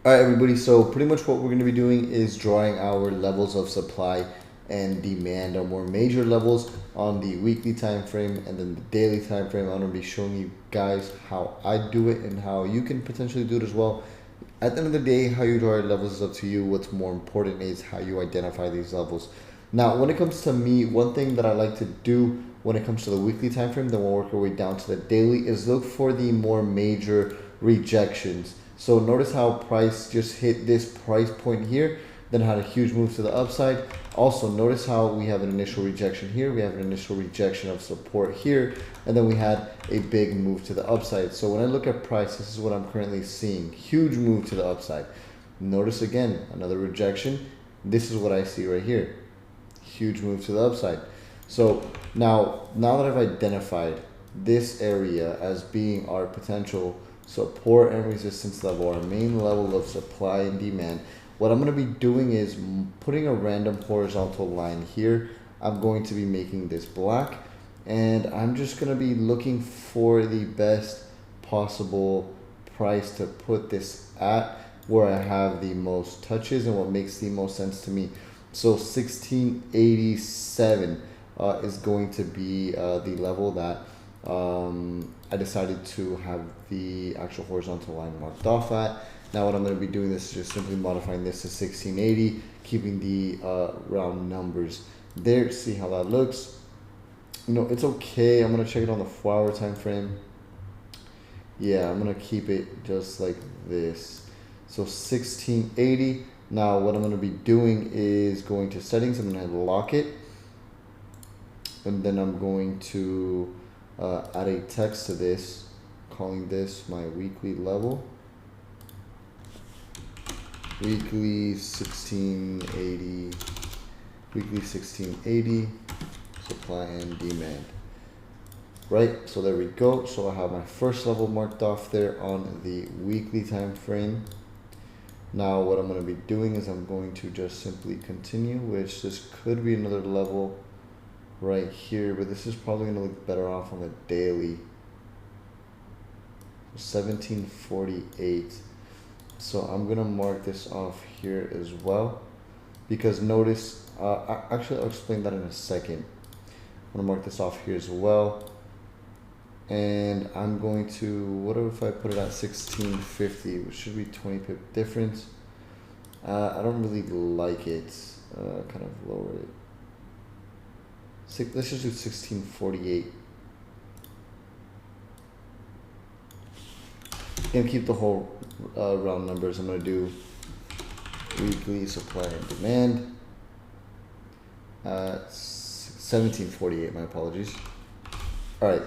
All right, everybody. So pretty much what we're going to be doing is drawing our levels of supply and demand, our more major levels on the weekly time frame and then the daily time frame. I'm going to be showing you guys how I do it and how you can potentially do it as well. At the end of the day, how you draw your levels is up to you. What's more important is how you identify these levels. Now, when it comes to me, one thing that I like to do when it comes to the weekly time frame, then we'll work our way down to the daily, is look for the more major rejections. So notice how price just hit this price point here, then had a huge move to the upside. Also notice how we have an initial rejection here, we have an initial rejection of support here, and then we had a big move to the upside. So when I look at price, this is what I'm currently seeing. Huge move to the upside. Notice again, another rejection. This is what I see right here. Huge move to the upside. So now that I've identified this area as being our potential support and resistance level, our main level of supply and demand, what I'm going to be doing is putting a random horizontal line here. I'm going to be making this black, and I'm just going to be looking for the best possible price to put this at, where I have the most touches and what makes the most sense to me. So 1687 is going to be the level that I decided to have the actual horizontal line marked off at. Now what I'm going to be doing this is just simply modifying this to 1680, keeping the round numbers there. See how that looks. You know, it's okay. I'm going to check it on the 4-hour time frame. Yeah, I'm going to keep it just like this. So 1680. Now what I'm going to be doing is going to settings. I'm going to lock it, and then I'm going to add a text to this, calling this my weekly level. Weekly 1680 supply and demand. Right, so there we go. So I have my first level marked off there on the weekly time frame. Now what I'm going to be doing is I'm going to just simply continue, which this could be another level right here, but this is probably going to look better off on the daily. 1748. So I'm going to mark this off here as well, because notice, actually I'll explain that in a second. I'm going to mark this off here as well. And I'm going to, what if I put it at 1650, which should be 20 pip difference. I don't really like it. Kind of lower it. Let's just do 1648. And keep the whole round numbers. I'm going to do weekly supply and demand. 1748, my apologies. All right.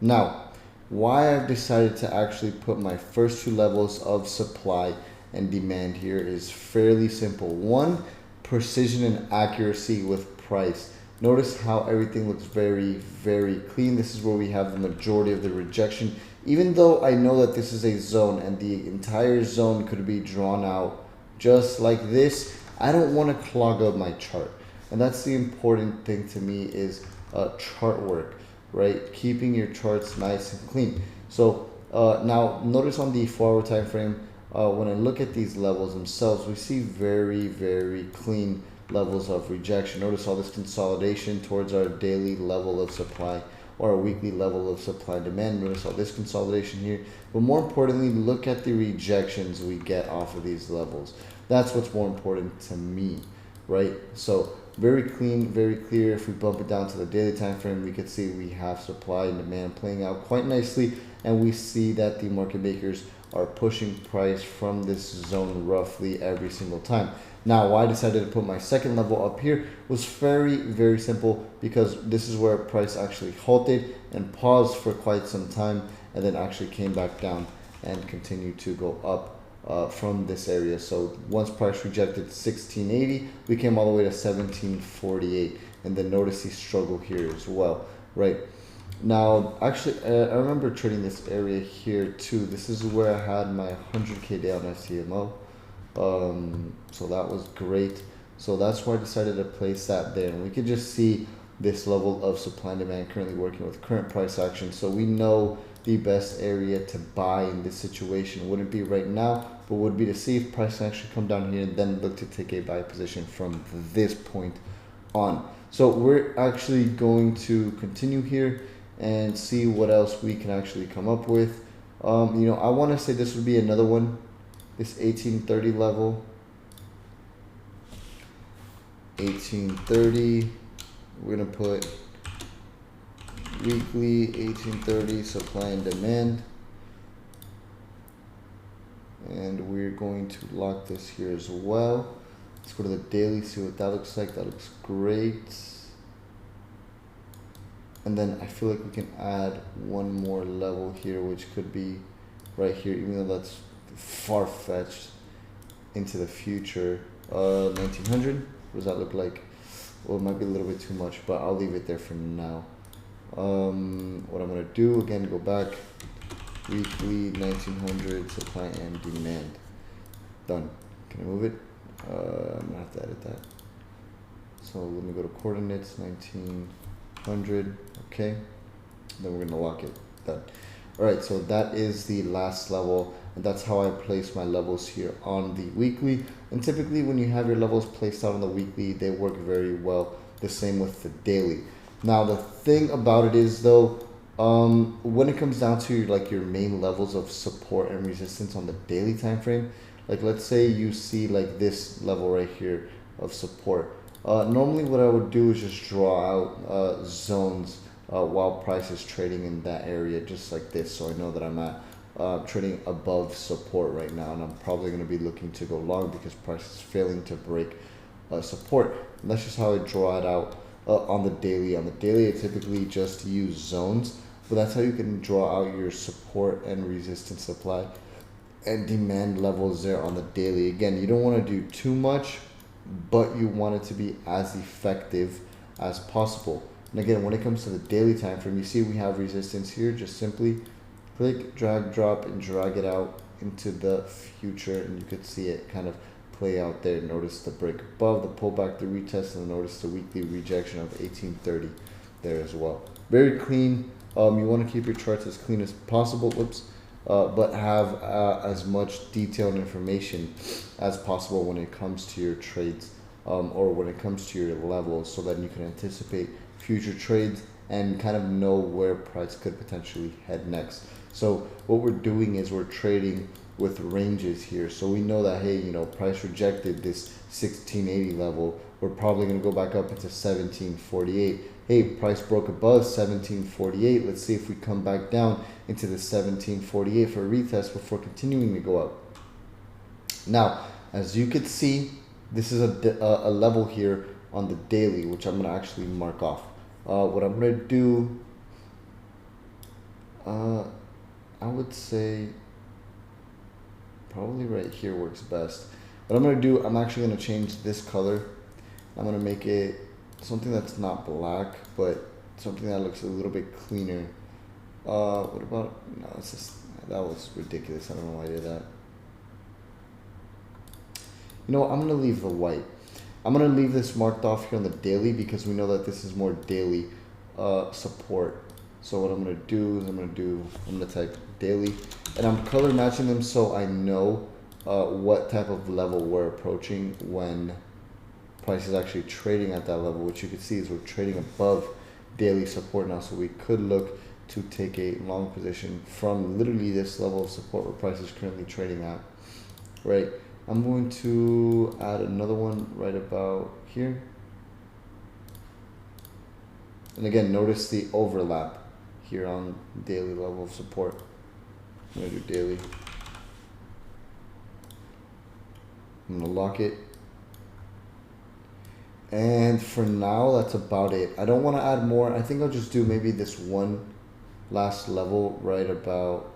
Now, why I've decided to actually put my first two levels of supply and demand here is fairly simple. One, precision and accuracy with price. Notice how everything looks very, very clean. This is where we have the majority of the rejection. Even though I know that this is a zone and the entire zone could be drawn out just like this, I don't want to clog up my chart. And that's the important thing to me is chart work, right? Keeping your charts nice and clean. So now notice on the 4-hour time frame, when I look at these levels themselves, we see very, very clean levels of rejection. Notice all this consolidation towards our daily level of supply or our weekly level of supply and demand. Notice all this consolidation here. But more importantly, look at the rejections we get off of these levels. That's what's more important to me, right? So very clean, very clear. If we bump it down to the daily time frame, we could see we have supply and demand playing out quite nicely, and we see that the market makers are pushing price from this zone roughly every single time. Now, why I decided to put my second level up here was very, very simple, because this is where price actually halted and paused for quite some time, and then actually came back down and continued to go up from this area. So once price rejected 1680, we came all the way to 1748, and then notice the struggle here as well, right? Now, actually, I remember trading this area here too. This is where I had my 100K day on FTMO. So that was great. So that's where I decided to place that there. And we could just see this level of supply and demand currently working with current price action. So we know the best area to buy in this situation. Wouldn't be right now, but would be to see if price can actually come down here and then look to take a buy position from this point on. So we're actually going to continue here and see what else we can actually come up with. I want to say this would be another one, this 1830 level. 1830, we're going to put weekly 1830 supply and demand. And we're going to lock this here as well. Let's go to the daily, see what that looks like. That looks great. And then I feel like we can add one more level here, which could be right here, even though that's far-fetched into the future. 1900, what does that look like? Well, it might be a little bit too much, but I'll leave it there for now. What I'm gonna do, again, go back, weekly 1900 supply and demand. Done. Can I move it? I'm gonna have to edit that. So let me go to coordinates, 1900, okay. Then we're gonna lock it, done. All right, so that is the last level, and that's how I place my levels here on the weekly. And typically when you have your levels placed out on the weekly, they work very well. The same with the daily. Now the thing about it is though, when it comes down to like your main levels of support and resistance on the daily time frame, like let's say you see like this level right here of support. Normally what I would do is just draw out zones while price is trading in that area, just like this, so I know that I'm at trading above support right now, and I'm probably going to be looking to go long because price is failing to break support. And that's just how I draw it out on the daily. On the daily, I typically just use zones, but that's how you can draw out your support and resistance, supply and demand levels there on the daily. Again, you don't want to do too much, but you want it to be as effective as possible. And again, when it comes to the daily time frame, you see we have resistance here. Just simply click, drag, drop, and drag it out into the future, and you could see it kind of play out there. Notice the break above, the pullback, the retest, and notice the weekly rejection of 1830 there as well. Very clean. You want to keep your charts as clean as possible. Whoops. But have as much detailed information as possible when it comes to your trades or when it comes to your levels, so that you can anticipate future trades and kind of know where price could potentially head next. So what we're doing is we're trading with ranges here. So we know that, hey, price rejected this 1680 level. We're probably going to go back up into 1748. Hey, price broke above 1748. Let's see if we come back down into the 1748 for a retest before continuing to go up. Now, as you can see, this is a level here on the daily, which I'm going to actually mark off. What I'm going to do, I would say probably right here works best. What I'm going to do, I'm actually going to change this color. I'm going to make it something that's not black, but something that looks a little bit cleaner. What about, no, it's just, that was ridiculous. I don't know why I did that. You know what, I'm going to leave the white. I'm going to leave this marked off here on the daily because we know that this is more daily support. So what I'm going to do is I'm going to type daily, and I'm color matching them so I know what type of level we're approaching when price is actually trading at that level, which you can see is we're trading above daily support now. So we could look to take a long position from literally this level of support where price is currently trading at, right? I'm going to add another one right about here. And again, notice the overlap here on daily level of support. I'm going to do daily. I'm going to lock it. And for now, that's about it. I don't want to add more. I think I'll just do maybe this one last level right about,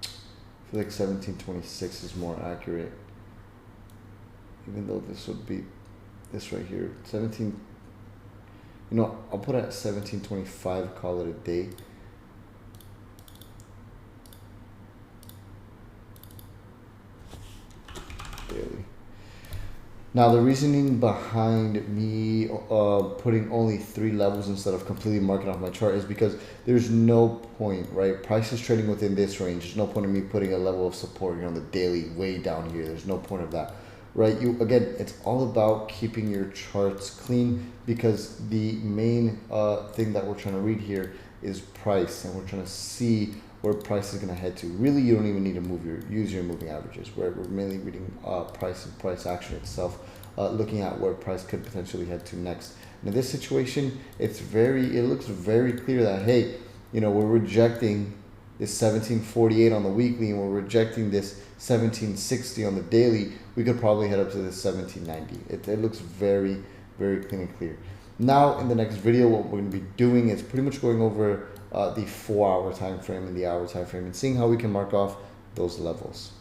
I feel like 1726 is more accurate. Even though this would be this right here. 17, I'll put it at 1725, call it a day. Daily. Now, the reasoning behind me putting only 3 levels instead of completely marking off my chart is because there's no point, right? Price is trading within this range. There's no point in me putting a level of support here on the daily way down here. There's no point of that, right? Again, it's all about keeping your charts clean, because the main thing that we're trying to read here is price, and we're trying to see where price is going to head to. Really, you don't even need to use your moving averages. We're mainly reading price and price action itself, looking at where price could potentially head to next. And in this situation, it looks very clear that, hey, we're rejecting this 1748 on the weekly, and we're rejecting this 1760 on the daily. We could probably head up to this 1790. It looks very, very clean and clear. Now, in the next video, what we're going to be doing is pretty much going over the 4-hour time frame and the hour time frame, and seeing how we can mark off those levels.